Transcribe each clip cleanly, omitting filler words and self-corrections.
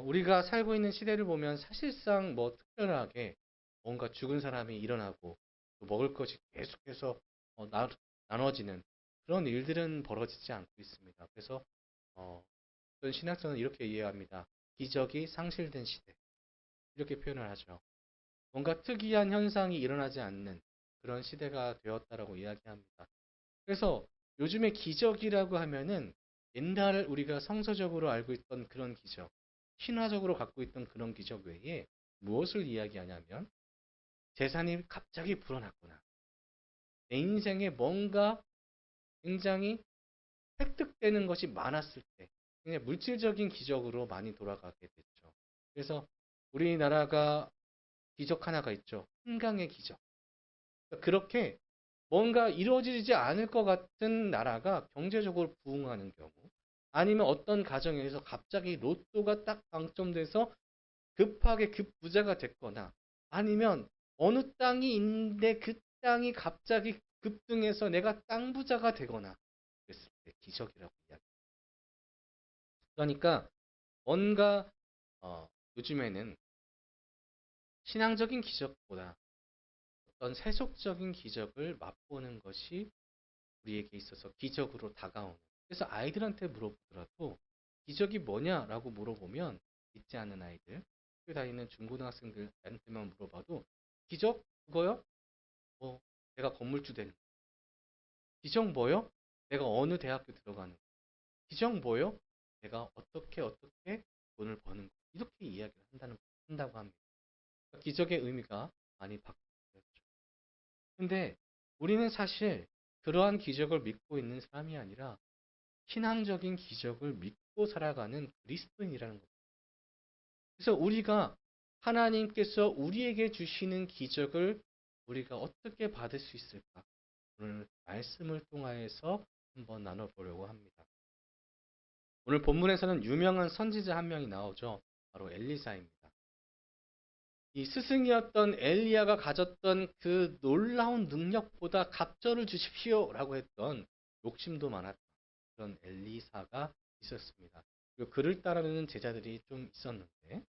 우리가 살고 있는 시대를 보면 사실상 뭐 특별하게 뭔가 죽은 사람이 일어나고 또 먹을 것이 계속해서 나눠지는 그런 일들은 벌어지지 않고 있습니다. 그래서 어, 어떤 신학자는 이렇게 이해합니다. 기적이 상실된 시대. 이렇게 표현을 하죠. 뭔가 특이한 현상이 일어나지 않는 그런 시대가 되었다라고 이야기합니다. 그래서 요즘에 기적이라고 하면은 옛날 우리가 성서적으로 알고 있던 그런 기적, 신화적으로 갖고 있던 그런 기적 외에 무엇을 이야기하냐면 재산이 갑자기 불어났거나 내 인생에 뭔가 굉장히 획득되는 것이 많았을 때 그냥 물질적인 기적으로 많이 돌아가게 됐죠. 그래서 우리나라가 기적 하나가 있죠. 한강의 기적. 그렇게 뭔가 이루어지지 않을 것 같은 나라가 경제적으로 부흥하는 경우, 아니면 어떤 가정에서 갑자기 로또가 딱 당첨돼서 급하게 급부자가 됐거나, 아니면 어느 땅이 있는데 그 땅이 갑자기 급등해서 내가 땅 부자가 되거나 그랬을 때 기적이라고 이야기. 그러니까 뭔가 요즘에는 신앙적인 기적보다 어떤 세속적인 기적을 맛보는 것이 우리에게 있어서 기적으로 다가오는. 그래서 아이들한테 물어보더라도 기적이 뭐냐라고 물어보면 믿지 않는 아이들, 학교 다니는 중고등학생들한테만 물어봐도 기적 그거요? 뭐 내가 건물주 되는 거. 기적 뭐요? 내가 어느 대학교 들어가는 거. 기적 뭐요? 내가 어떻게 돈을 버는 거. 이렇게 이야기를 한다고 합니다. 그러니까 기적의 의미가 많이 바뀌었죠. 근데 우리는 사실 그러한 기적을 믿고 있는 사람이 아니라 신앙적인 기적을 믿고 살아가는 그리스도인이라는 겁니다. 그래서 우리가 하나님께서 우리에게 주시는 기적을 우리가 어떻게 받을 수 있을까? 오늘 말씀을 통하여서 한번 나눠보려고 합니다. 오늘 본문에서는 유명한 선지자 한 명이 나오죠. 바로 엘리사입니다. 이 스승이었던 엘리야가 가졌던 그 놀라운 능력보다 갑절을 주십시오라고 했던 욕심도 많았던 그런 엘리사가 있었습니다. 그리고 그를 따르는 제자들이 좀 있었는데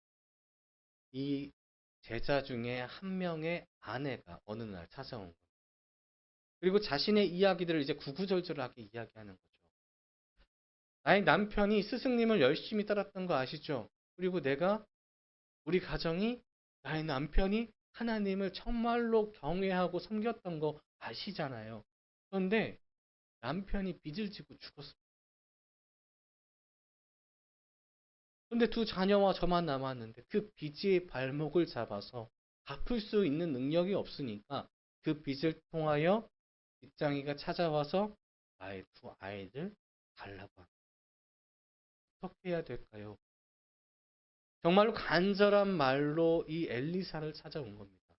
이 제자 중에 한 명의 아내가 어느 날 찾아온 거예요. 그리고 자신의 이야기들을 이제 구구절절하게 이야기하는 거죠. 나의 남편이 스승님을 열심히 따랐던 거 아시죠? 그리고 우리 가정이 나의 남편이 하나님을 정말로 경외하고 섬겼던 거 아시잖아요. 그런데 남편이 빚을 지고 죽었습니다. 근데 두 자녀와 저만 남았는데 그 빚의 발목을 잡아서 갚을 수 있는 능력이 없으니까 그 빚을 통하여 빚장이가 찾아와서 나의 두 아이들 달라고 합니다. 어떻게 해야 될까요? 정말로 간절한 말로 이 엘리사를 찾아온 겁니다.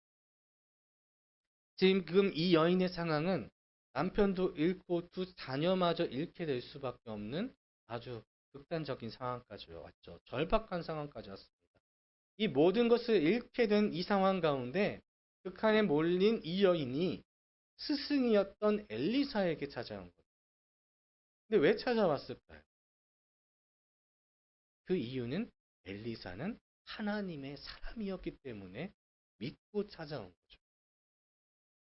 지금 이 여인의 상황은 남편도 잃고 두 자녀마저 잃게 될 수밖에 없는 아주 극단적인 상황까지 왔죠. 절박한 상황까지 왔습니다. 이 모든 것을 잃게 된 이 상황 가운데 극한에 몰린 이 여인이 스승이었던 엘리사에게 찾아온 거예요. 근데 왜 찾아왔을까요? 그 이유는 엘리사는 하나님의 사람이었기 때문에 믿고 찾아온 거죠.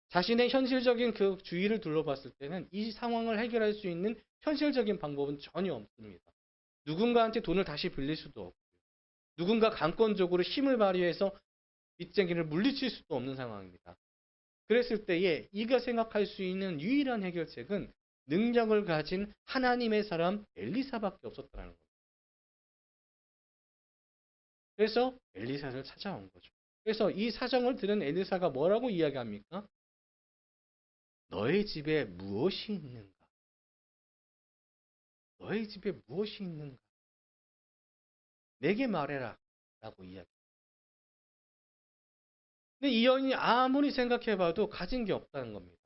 자신의 현실적인 그 주위를 둘러봤을 때는 이 상황을 해결할 수 있는 현실적인 방법은 전혀 없습니다. 누군가한테 돈을 다시 빌릴 수도 없고, 누군가 강권적으로 힘을 발휘해서 빚쟁이를 물리칠 수도 없는 상황입니다. 그랬을 때에 이가 생각할 수 있는 유일한 해결책은 능력을 가진 하나님의 사람 엘리사밖에 없었다는 겁니다. 그래서 엘리사를 찾아온 거죠. 그래서 이 사정을 들은 엘리사가 뭐라고 이야기합니까? 너의 집에 무엇이 있는가? 너의 집에 무엇이 있는가? 내게 말해라. 라고 이야기. 근데 이 여인이 아무리 생각해봐도 가진 게 없다는 겁니다.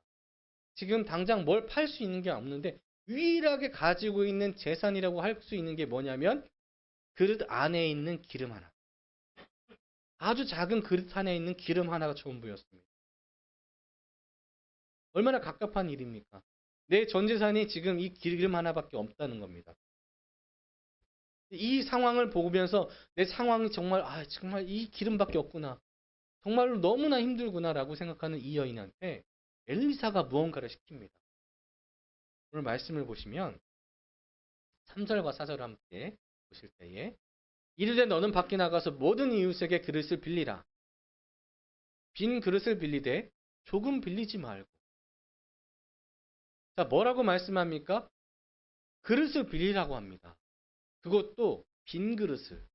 지금 당장 뭘 팔 수 있는 게 없는데 유일하게 가지고 있는 재산이라고 할 수 있는 게 뭐냐면 그릇 안에 있는 기름 하나. 아주 작은 그릇 안에 있는 기름 하나가 전부였습니다. 얼마나 갑갑한 일입니까? 내 전 재산이 지금 이 기름 하나밖에 없다는 겁니다. 이 상황을 보면서 내 상황이 정말 정말 이 기름밖에 없구나. 정말로 너무나 힘들구나라고 생각하는 이 여인한테 엘리사가 무언가를 시킵니다. 오늘 말씀을 보시면 3절과 4절 함께 보실 때에 이르되 너는 밖에 나가서 모든 이웃에게 그릇을 빌리라. 빈 그릇을 빌리되 조금 빌리지 말고. 자, 뭐라고 말씀합니까? 그릇을 빌리라고 합니다. 그것도 빈 그릇을.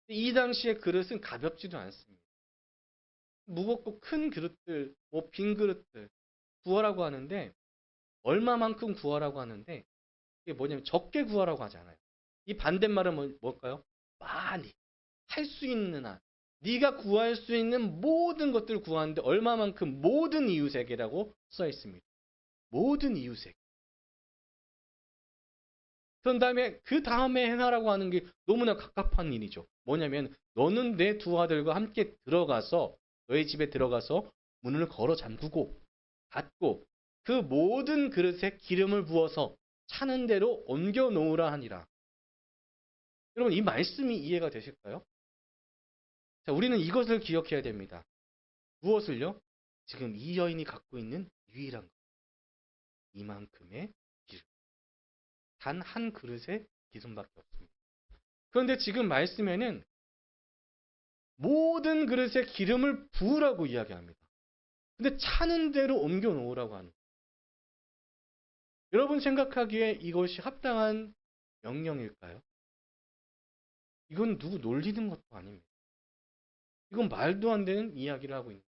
이 당시에 그릇은 가볍지도 않습니다. 무겁고 큰 그릇들, 빈 그릇들 구하라고 하는데 얼마만큼 구하라고 하는데 이게 뭐냐면 적게 구하라고 하잖아요. 이 반대말은 뭘까요? 많이 할 수 있는 한 네가 구할 수 있는 모든 것들을 구하는데 얼마만큼 모든 이웃에게라고 써 있습니다. 모든 이웃에게. 그런 다음에 그 다음에 행하라고 하는 게 너무나 갑갑한 일이죠. 뭐냐면 너는 내 두 아들과 함께 들어가서 너의 집에 들어가서 문을 걸어 잠그고 닫고 그 모든 그릇에 기름을 부어서 차는 대로 옮겨 놓으라 하니라. 여러분 이 말씀이 이해가 되실까요? 자, 우리는 이것을 기억해야 됩니다. 무엇을요? 지금 이 여인이 갖고 있는 유일한 것. 이만큼의 기름. 단 한 그릇에 기름밖에 없습니다. 그런데 지금 말씀에는 모든 그릇에 기름을 부으라고 이야기합니다. 근데 차는 대로 옮겨 놓으라고 하는 거예요. 여러분 생각하기에 이것이 합당한 명령일까요? 이건 누구 놀리는 것도 아닙니다. 이건 말도 안 되는 이야기를 하고 있는 거예요.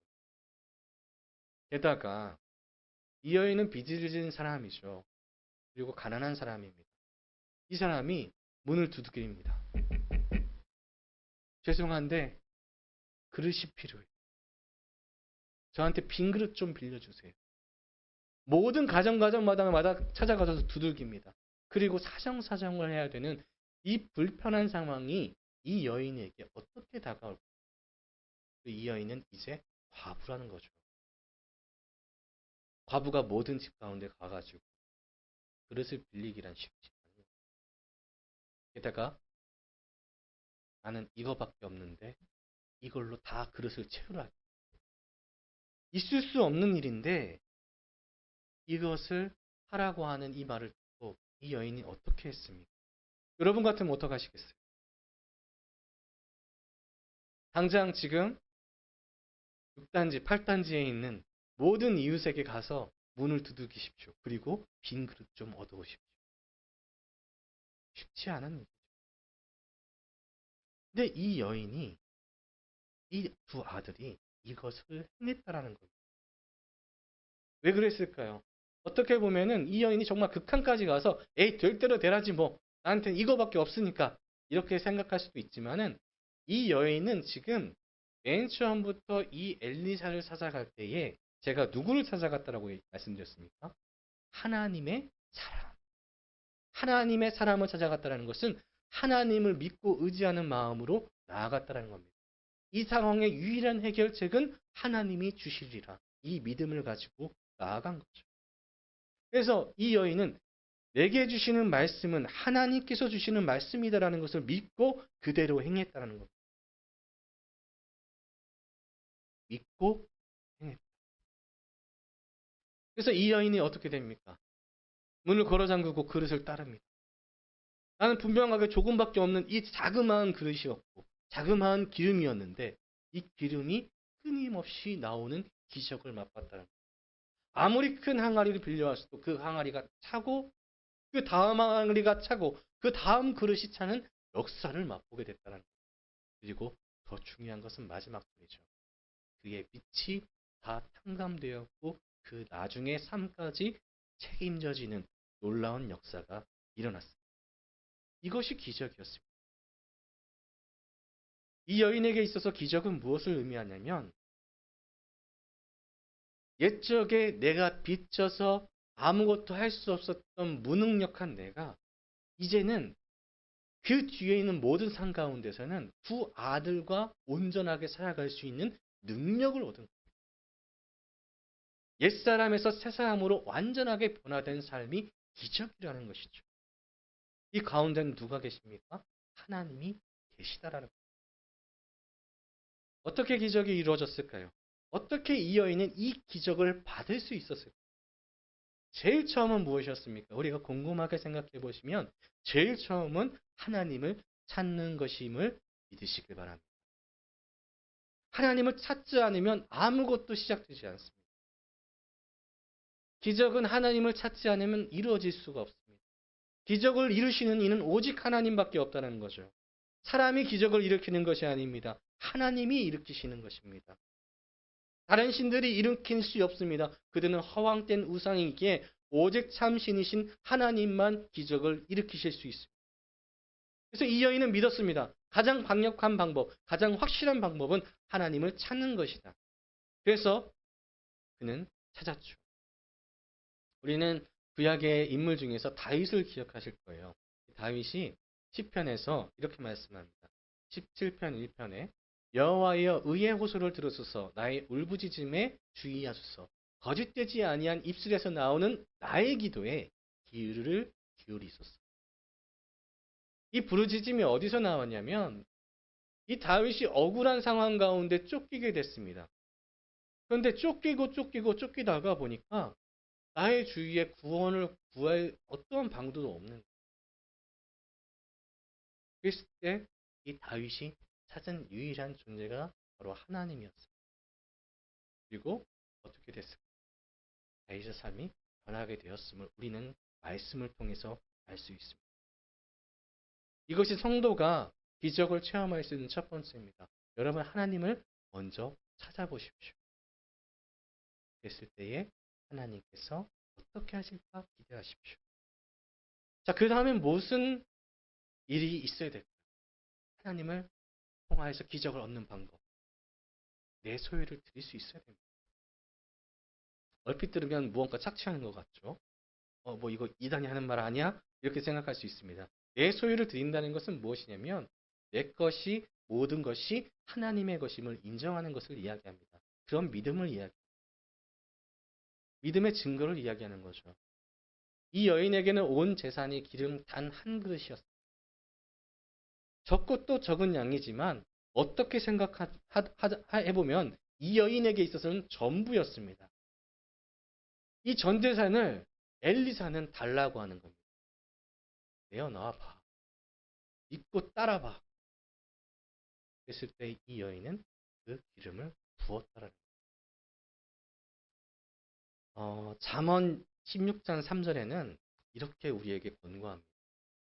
게다가 이 여인은 빚을 진 사람이죠. 그리고 가난한 사람입니다. 이 사람이 문을 두드립니다. 죄송한데 그릇이 필요해요. 저한테 빈 그릇 좀 빌려주세요. 모든 가정마다 찾아가서 두들깁니다. 그리고 사정사정을 해야 되는 이 불편한 상황이 이 여인에게 어떻게 다가올까? 이 여인은 이제 과부라는 거죠. 과부가 모든 집 가운데 가가지고 그릇을 빌리기란 쉽지 않은 거예요. 게다가 나는 이거밖에 없는데 이걸로 다 그릇을 채우라. 있을 수 없는 일인데 이것을 하라고 하는 이 말을 듣고 이 여인이 어떻게 했습니까? 여러분 같으면 어떡하시겠어요? 당장 지금 6단지, 8단지에 있는 모든 이웃에게 가서 문을 두들기십시오. 그리고 빈 그릇 좀 얻어오십시오. 쉽지 않은 일이죠. 근데 이 여인이, 이 두 아들이 이것을 해냈다라는 겁니다. 왜 그랬을까요? 어떻게 보면은 이 여인이 정말 극한까지 가서 에이 될 대로 되라지 뭐 나한테 이거밖에 없으니까 이렇게 생각할 수도 있지만은 이 여인은 지금 맨 처음부터 이 엘리사를 찾아갈 때에 제가 누구를 찾아갔다라고 말씀드렸습니까? 하나님의 사람. 하나님의 사람을 찾아갔다라는 것은 하나님을 믿고 의지하는 마음으로 나아갔다라는 겁니다. 이 상황의 유일한 해결책은 하나님이 주시리라. 이 믿음을 가지고 나아간 거죠. 그래서 이 여인은 내게 주시는 말씀은 하나님께서 주시는 말씀이다라는 것을 믿고 그대로 행했다라는 겁니다. 믿고 행했다. 그래서 이 여인이 어떻게 됩니까? 문을 걸어 잠그고 그릇을 따릅니다. 나는 분명하게 조금밖에 없는 이 자그마한 그릇이었고 자그마한 기름이었는데 이 기름이 끊임없이 나오는 기적을 맛봤다는 거예요. 아무리 큰 항아리를 빌려왔어도 그 항아리가 차고 그 다음 항아리가 차고 그 다음 그릇이 차는 역사를 맛보게 됐다는 거예요. 그리고 더 중요한 것은 마지막 절이죠. 그의 빛이 다 탕감되었고 그 나중의 삶까지 책임져지는 놀라운 역사가 일어났습니다. 이것이 기적이었습니다. 이 여인에게 있어서 기적은 무엇을 의미하냐면 옛적에 내가 빚져서 아무것도 할 수 없었던 무능력한 내가 이제는 그 뒤에 있는 모든 상 가운데서는 두 아들과 온전하게 살아갈 수 있는 능력을 얻은 거예요. 옛사람에서 새사람으로 완전하게 변화된 삶이 기적이라는 것이죠. 이 가운데는 누가 계십니까? 하나님이 계시다라는 거예요. 어떻게 기적이 이루어졌을까요? 어떻게 이 여인은 이 기적을 받을 수 있었을까요? 제일 처음은 무엇이었습니까? 우리가 곰곰하게 생각해 보시면 제일 처음은 하나님을 찾는 것임을 믿으시길 바랍니다. 하나님을 찾지 않으면 아무것도 시작되지 않습니다. 기적은 하나님을 찾지 않으면 이루어질 수가 없습니다. 기적을 이루시는 이는 오직 하나님밖에 없다는 거죠. 사람이 기적을 일으키는 것이 아닙니다. 하나님이 일으키시는 것입니다. 다른 신들이 일으킬 수 없습니다. 그들은 허황된 우상이기에 오직 참신이신 하나님만 기적을 일으키실 수 있습니다. 그래서 이 여인은 믿었습니다. 가장 강력한 방법, 가장 확실한 방법은 하나님을 찾는 것이다. 그래서 그는 찾았죠. 우리는 구약의 인물 중에서 다윗을 기억하실 거예요. 다윗이 시편에서 이렇게 말씀합니다. 17편 1편에 여호와여 의의 호소를 들으소서 나의 울부짖음에 주의하소서 거짓되지 아니한 입술에서 나오는 나의 기도에 귀를 기울이소서. 이 부르짖음이 어디서 나왔냐면 이 다윗이 억울한 상황 가운데 쫓기게 됐습니다. 그런데 쫓기다가 보니까 나의 주위에 구원을 구할 어떠한 방도도 없는 거예요. 그랬을 때 이 다윗이 찾은 유일한 존재가 바로 하나님이었어요. 그리고 어떻게 됐을까? 다윗의 삶이 변하게 되었음을 우리는 말씀을 통해서 알 수 있습니다. 이것이 성도가 기적을 체험할 수 있는 첫 번째입니다. 여러분 하나님을 먼저 찾아보십시오. 그랬을 때에 하나님께서 어떻게 하실까 기대하십시오. 자, 그 다음엔 무슨 일이 있어야 될까요? 하나님을 통하여서 기적을 얻는 방법. 내 소유를 드릴 수 있어야 됩니다. 얼핏 들으면 무언가 착취하는 것 같죠? 뭐 이거 이단이 하는 말 아니야? 이렇게 생각할 수 있습니다. 내 소유를 드린다는 것은 무엇이냐면 내 것이 모든 것이 하나님의 것임을 인정하는 것을 이야기합니다. 그런 믿음을 이야기합니다. 믿음의 증거를 이야기하는 거죠. 이 여인에게는 온 재산이 기름 단 한 그릇이었습니다. 적고 또 적은 양이지만 어떻게 생각해보면 이 여인에게 있어서는 전부였습니다. 이 전 재산을 엘리사는 달라고 하는 겁니다. 내어놔 봐. 믿고 따라봐. 그랬을 때 이 여인은 그 기름을 부었다라는 거예요. 잠언 16장 3절에는 이렇게 우리에게 권고합니다.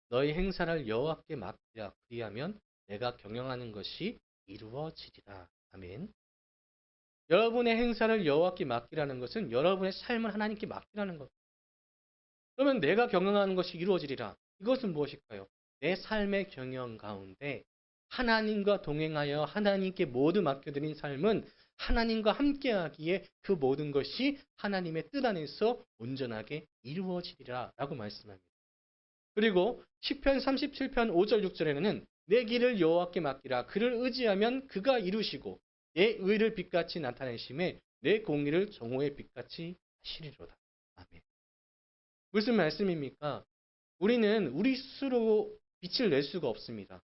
너희 행사를 여호와께 맡기라. 그리하면 내가 경영하는 것이 이루어지리라. 아멘. 여러분의 행사를 여호와께 맡기라는 것은 여러분의 삶을 하나님께 맡기라는 것. 그러면 내가 경영하는 것이 이루어지리라. 이것은 무엇일까요? 내 삶의 경영 가운데 하나님과 동행하여 하나님께 모두 맡겨드린 삶은 하나님과 함께하기에 그 모든 것이 하나님의 뜻 안에서 온전하게 이루어지리라 라고 말씀합니다. 그리고 시편 37편 5절 6절에는 내 길을 여호와께 맡기라. 그를 의지하면 그가 이루시고 내 의를 빛같이 나타내심에 내 공의를 정오의 빛같이 하시리로다. 아멘. 무슨 말씀입니까? 우리는 우리 스스로 빛을 낼 수가 없습니다.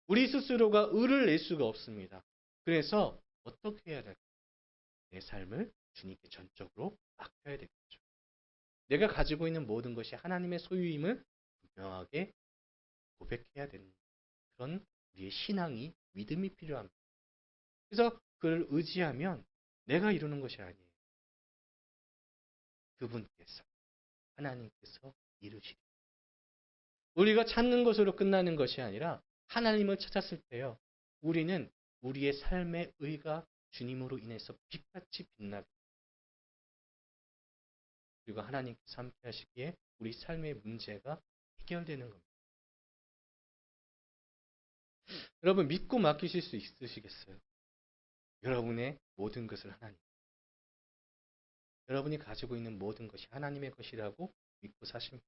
우리 스스로가 의를 낼 수가 없습니다. 그래서 어떻게 해야 될까요? 내 삶을 주님께 전적으로 맡겨야 되겠죠. 내가 가지고 있는 모든 것이 하나님의 소유임을 분명하게 고백해야 되는 그런 우리의 신앙이 믿음이 필요합니다. 그래서 그를 의지하면 내가 이루는 것이 아니에요. 그분께서 하나님께서 이루시리. 우리가 찾는 것으로 끝나는 것이 아니라 하나님을 찾았을 때요. 우리는 우리의 삶의 의가 주님으로 인해서 빛같이 빛나게 그리고 하나님께서 함께 하시기에 우리 삶의 문제가 해결되는 겁니다. 여러분 믿고 맡기실 수 있으시겠어요? 여러분의 모든 것을 하나님. 여러분이 가지고 있는 모든 것이 하나님의 것이라고 믿고 사십니다.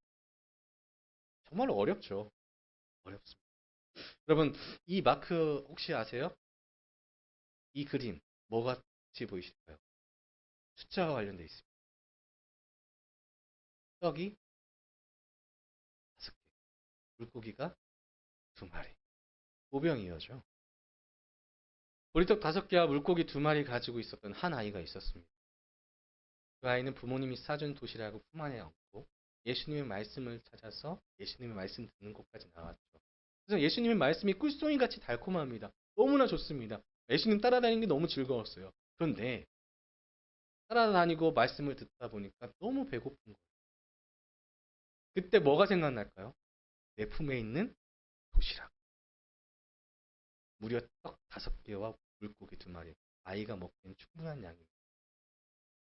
정말 어렵죠. 어렵습니다. 여러분 이 마크 혹시 아세요? 이 그림 뭐 같이 보이실까요? 숫자와 관련되어 있습니다. 떡이 5개, 물고기가 2마리. 오병이어죠. 보리떡 5개와 물고기 2마리 가지고 있었던 한 아이가 있었습니다. 그 아이는 부모님이 싸준 도시락을 품 안에 얹고 예수님의 말씀을 찾아서 예수님의 말씀 듣는 곳까지 나왔죠. 그래서 예수님의 말씀이 꿀송이같이 달콤합니다. 너무나 좋습니다. 예수님 따라다니는 게 너무 즐거웠어요. 그런데 따라다니고 말씀을 듣다 보니까 너무 배고픈 거예요. 그때 뭐가 생각날까요? 내 품에 있는 도시락. 무려 떡 5개와 물고기 2마리. 아이가 먹기엔 충분한 양입니다.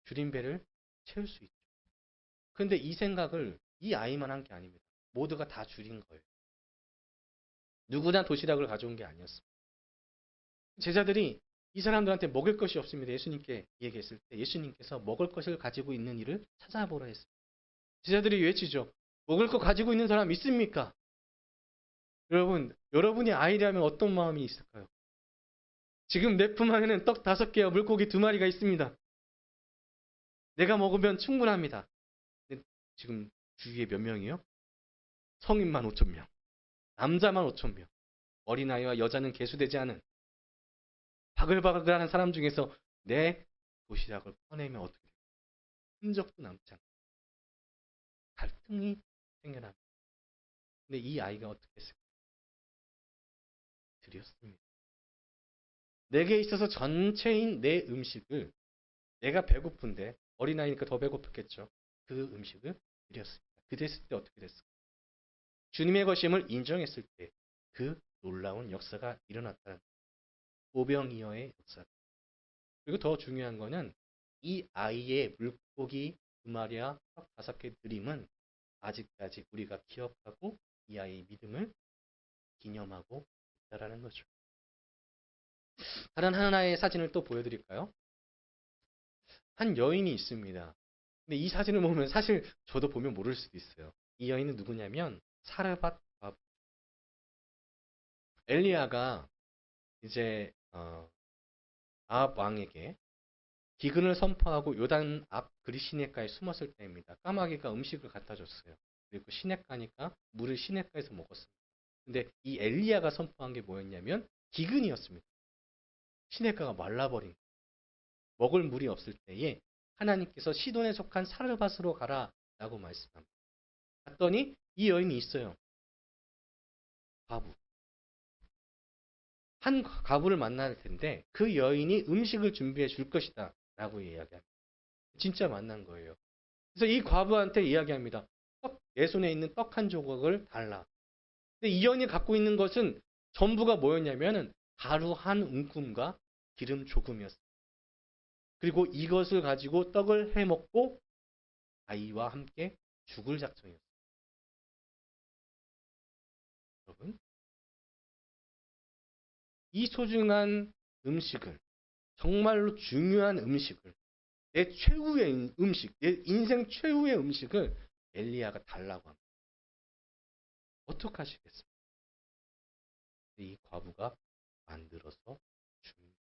줄인 배를 채울 수 있죠. 그런데 이 생각을 이 아이만 한 게 아닙니다. 모두가 다 줄인 거예요. 누구나 도시락을 가져온 게 아니었습니다. 제자들이 이 사람들한테 먹을 것이 없습니다. 예수님께 얘기했을 때 예수님께서 먹을 것을 가지고 있는 이를 찾아보라 했습니다. 제자들이 외치죠. 먹을 것 가지고 있는 사람 있습니까? 여러분, 여러분이 아이라면 어떤 마음이 있을까요? 지금 내 품 안에는 떡 5개와 물고기 2마리가 있습니다. 내가 먹으면 충분합니다. 근데 지금 주위에 몇 명이요? 성인만 5,000명, 남자만 5,000명, 어린아이와 여자는 개수되지 않은 바글바글한 사람 중에서 내 도시락을 꺼내면 어떻게 될까요? 흔적도 남지 않고 갈등이 생겨납니다. 근데 이 아이가 어떻게 했을까요? 드렸습니다. 내게 있어서 전체인 내 음식을 내가 배고픈데 어린아이니까 더 배고팠겠죠. 그 음식을 드렸습니다. 그랬을 때 어떻게 됐을까요? 주님의 것임을 인정했을 때 그 놀라운 역사가 일어났다는 오병이어의 역사. 그리고 더 중요한 거는 이 아이의 물고기 2마리와 떡 5개 드림은 아직까지 우리가 기억하고 이 아이의 믿음을 기념하고 있다라는 거죠. 다른 하나의 사진을 또 보여드릴까요? 한 여인이 있습니다. 근데 이 사진을 보면 사실 저도 보면 모를 수도 있어요. 이 여인은 누구냐면 사르밧 과부. 엘리야가 이제 아합 왕에게 기근을 선포하고 요단 앞 그리 시냇가에 숨었을 때입니다. 까마귀가 음식을 갖다 줬어요. 그리고 시냇가니까 물을 시냇가에서 먹었습니다. 근데 이 엘리야가 선포한 게 뭐였냐면 기근이었습니다. 시냇가가 말라버린 거예요. 먹을 물이 없을 때에 하나님께서 시돈에 속한 사르밧으로 가라 라고 말씀합니다. 갔더니 이 여인이 있어요. 과부. 한 과부를 만날 텐데 그 여인이 음식을 준비해 줄 것이다 라고 이야기합니다. 진짜 만난 거예요. 그래서 이 과부한테 이야기합니다. 내 손에 있는 떡 한 조각을 달라. 근데 이 여인이 갖고 있는 것은 전부가 뭐였냐면은 가루 한 움큼과 기름 조금이었어요. 그리고 이것을 가지고 떡을 해 먹고 아이와 함께 죽을 작정이었어요. 여러분, 이 소중한 음식을, 정말로 중요한 음식을, 내 최후의 음식, 내 인생 최후의 음식을 엘리야가 달라고 합니다. 어떻게 하시겠습니까? 이 과부가 만들어서 줍니다.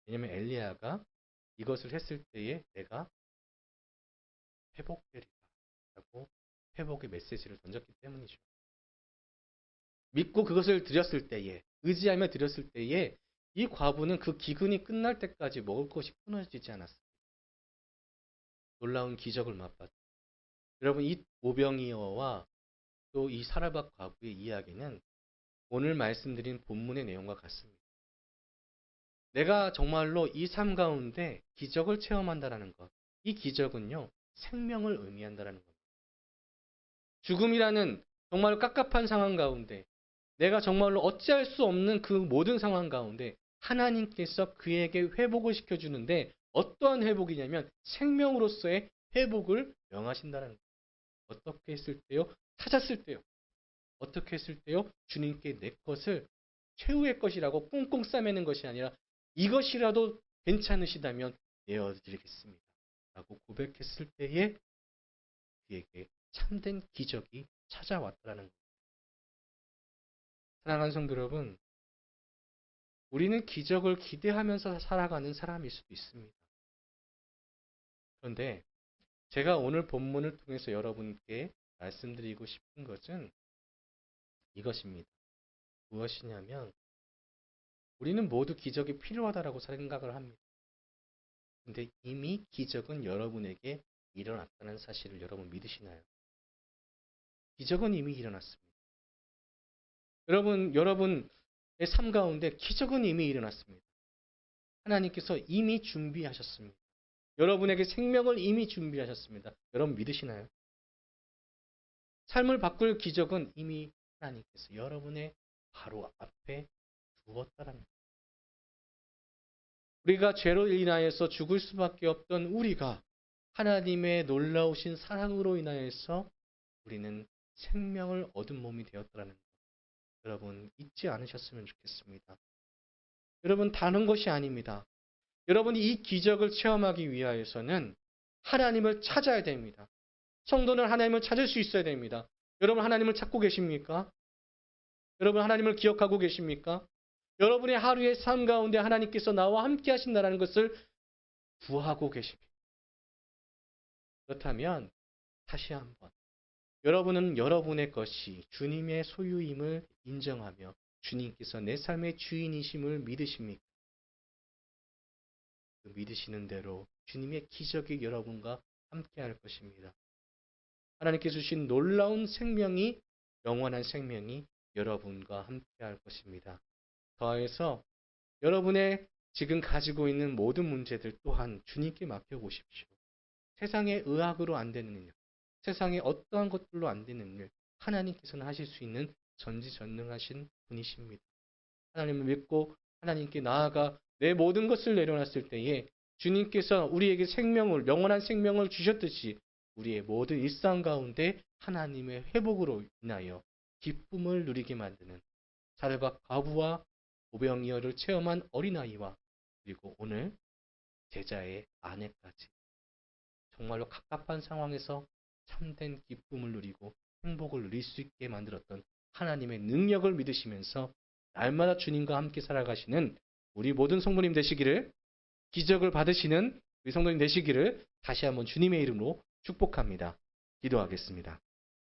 왜냐하면 엘리야가 이것을 했을 때에 내가 회복되리라 라고 회복의 메시지를 던졌기 때문이죠. 믿고 그것을 드렸을 때에, 의지하며 드렸을 때에 이 과부는 그 기근이 끝날 때까지 먹을 것이 끊어지지 않았습니다. 놀라운 기적을 맛봤죠. 여러분, 이 오병이어와 또 이 사르밧 과부의 이야기는 오늘 말씀드린 본문의 내용과 같습니다. 내가 정말로 이 삶 가운데 기적을 체험한다는 것. 이 기적은요, 생명을 의미한다는 겁니다. 죽음이라는 정말 깝깝한 상황 가운데 내가 정말로 어찌할 수 없는 그 모든 상황 가운데 하나님께서 그에게 회복을 시켜주는데 어떠한 회복이냐면 생명으로서의 회복을 명하신다는 거예요. 어떻게 했을 때요? 찾았을 때요. 어떻게 했을 때요? 주님께 내 것을 최후의 것이라고 꽁꽁 싸매는 것이 아니라 이것이라도 괜찮으시다면 내어드리겠습니다. 라고 고백했을 때에 그에게 참된 기적이 찾아왔다는 겁니다. 사랑하는 성도 여러분, 우리는 기적을 기대하면서 살아가는 사람일 수도 있습니다. 그런데 제가 오늘 본문을 통해서 여러분께 말씀드리고 싶은 것은 이것입니다. 무엇이냐면 우리는 모두 기적이 필요하다라고 생각을 합니다. 근데 이미 기적은 여러분에게 일어났다는 사실을 여러분 믿으시나요? 기적은 이미 일어났습니다. 여러분의 삶 가운데 기적은 이미 일어났습니다. 하나님께서 이미 준비하셨습니다. 여러분에게 생명을 이미 준비하셨습니다. 여러분 믿으시나요? 삶을 바꿀 기적은 이미 하나님께서 여러분의 바로 앞에 두었다라는 거예요. 우리가 죄로 인하여서 죽을 수밖에 없던 우리가 하나님의 놀라우신 사랑으로 인하여서 우리는 생명을 얻은 몸이 되었다는 것. 여러분 잊지 않으셨으면 좋겠습니다. 여러분 다른 것이 아닙니다. 여러분이 이 기적을 체험하기 위하여서는 하나님을 찾아야 됩니다. 성도는 하나님을 찾을 수 있어야 됩니다. 여러분 하나님을 찾고 계십니까? 여러분 하나님을 기억하고 계십니까? 여러분의 하루의 삶 가운데 하나님께서 나와 함께 하신다는 것을 구하고 계십니까? 그렇다면 다시 한번 여러분은 여러분의 것이 주님의 소유임을 인정하며 주님께서 내 삶의 주인이심을 믿으십니까? 그 믿으시는 대로 주님의 기적이 여러분과 함께 할 것입니다. 하나님께서 주신 놀라운 생명이 영원한 생명이 여러분과 함께 할 것입니다. 더해서 여러분의 지금 가지고 있는 모든 문제들 또한 주님께 맡겨보십시오. 세상의 의학으로 안 되는 일, 세상의 어떠한 것들로 안 되는 일, 하나님께서는 하실 수 있는 전지전능하신 분이십니다. 하나님을 믿고 하나님께 나아가 내 모든 것을 내려놨을 때에 주님께서 우리에게 생명을, 영원한 생명을 주셨듯이 우리의 모든 일상 가운데 하나님의 회복으로 인하여 기쁨을 누리게 만드는 사르밧 과부와 오병이어를 체험한 어린아이와 그리고 오늘 제자의 아내까지 정말로 갑갑한 상황에서 참된 기쁨을 누리고 행복을 누릴 수 있게 만들었던 하나님의 능력을 믿으시면서 날마다 주님과 함께 살아가시는 우리 모든 성도님 되시기를, 기적을 받으시는 우리 성도님 되시기를 다시 한번 주님의 이름으로 축복합니다. 기도하겠습니다.